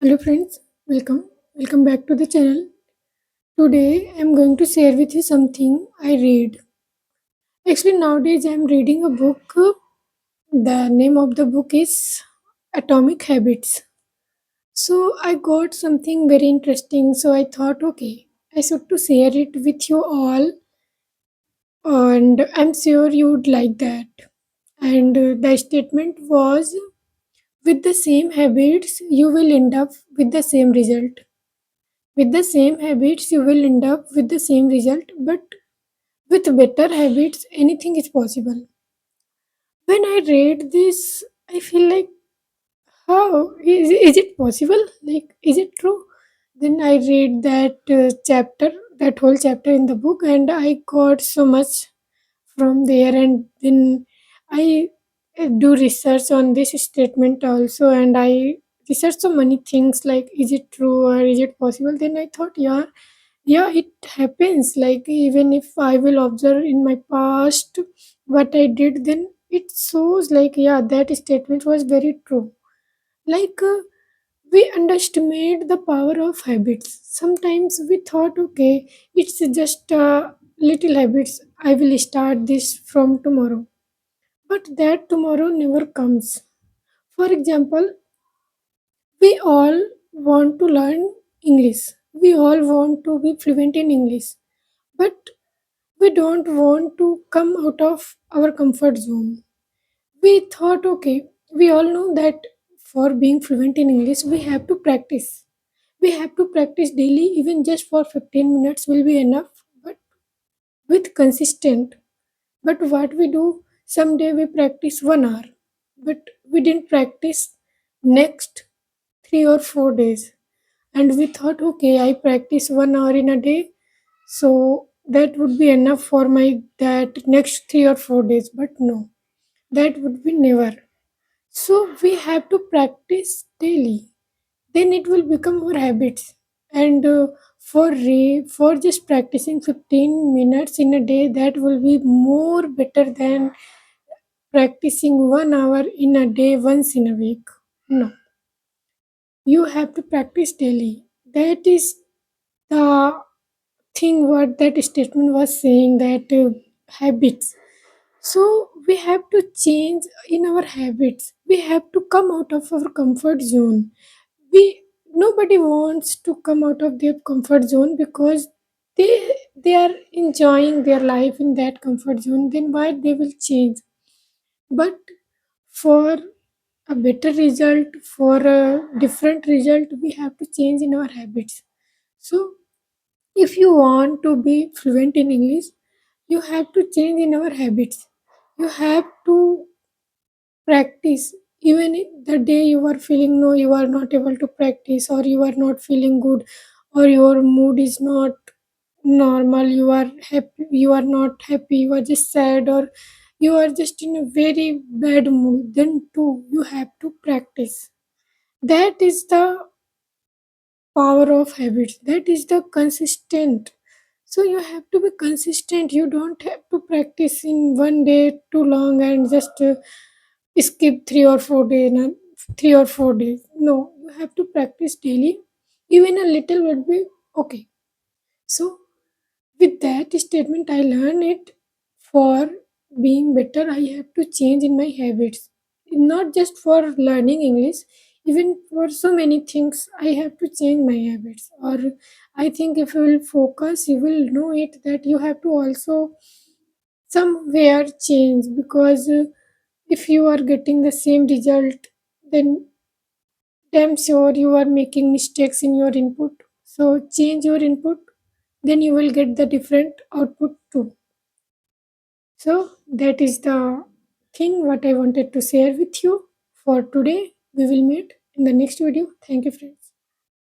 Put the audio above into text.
Hello friends, welcome back to the channel. Today I'm going to share with you something I read. Actually nowadays I'm reading a book. The name of the book is Atomic Habits. So I got something very interesting, so I thought okay, I should to share it with you all, and I'm sure you would like that. And the statement was, with the same habits you will end up with the same result. With the same habits, you will end up with the same result, but with better habits, anything is possible. When I read this, I feel like, how is it possible? Like, is it true? Then I read that chapter, that whole chapter in the book, and I got so much from there. And then I do research on this statement also, and I research so many things like, is it true or is it possible? Then I thought, yeah, it happens. Like, even if I will observe in my past what I did, then it shows like, yeah, that statement was very true. Like, we underestimate the power of habits. Sometimes we thought, okay, it's just little habits, I will start this from tomorrow, but that tomorrow never comes. For example, we all want to learn English, we all want to be fluent in English, but we don't want to come out of our comfort zone. We thought, okay, we all know that for being fluent in English, we have to practice. We have to practice daily, even just for 15 minutes will be enough, but with consistent. But what we do, someday we practice 1 hour, but we didn't practice next 3 or 4 days. And we thought, okay, I practice 1 hour in a day, so that would be enough for my that next 3 or 4 days. But no, that would be never. So we have to practice daily. Then it will become our habits. And for just practicing 15 minutes in a day, that will be more better than practicing 1 hour in a day once in a week. No, you have to practice daily. That is the thing what that statement was saying, that habits. So we have to change in our habits. We have to come out of our comfort zone. We Nobody wants to come out of their comfort zone because they are enjoying their life in that comfort zone. Then why they will change? But for a better result, for a different result, we have to change in our habits. So if you want to be fluent in English, you have to change in our habits. You have to practice. Even if the day you are feeling no, you are not able to practice, or you are not feeling good, or your mood is not normal, you are happy, you are not happy, you are just sad, or you are just in a very bad mood, then too you have to practice. That is the power of habits. That is the consistent. So you have to be consistent. You don't have to practice in one day too long and just skip 3 or 4 days. 3 or 4 days. No, you have to practice daily. Even a little would be okay. So with that statement, I learn it, for being better, I have to change in my habits. Not just for learning English, even for so many things, I have to change my habits. Or I think if you will focus, you will know it that you have to also somewhere change, because if you are getting the same result, then damn sure you are making mistakes in your input. So change your input, then you will get the different output too. So that is the thing what I wanted to share with you for today. We will meet in the next video. Thank you, friends.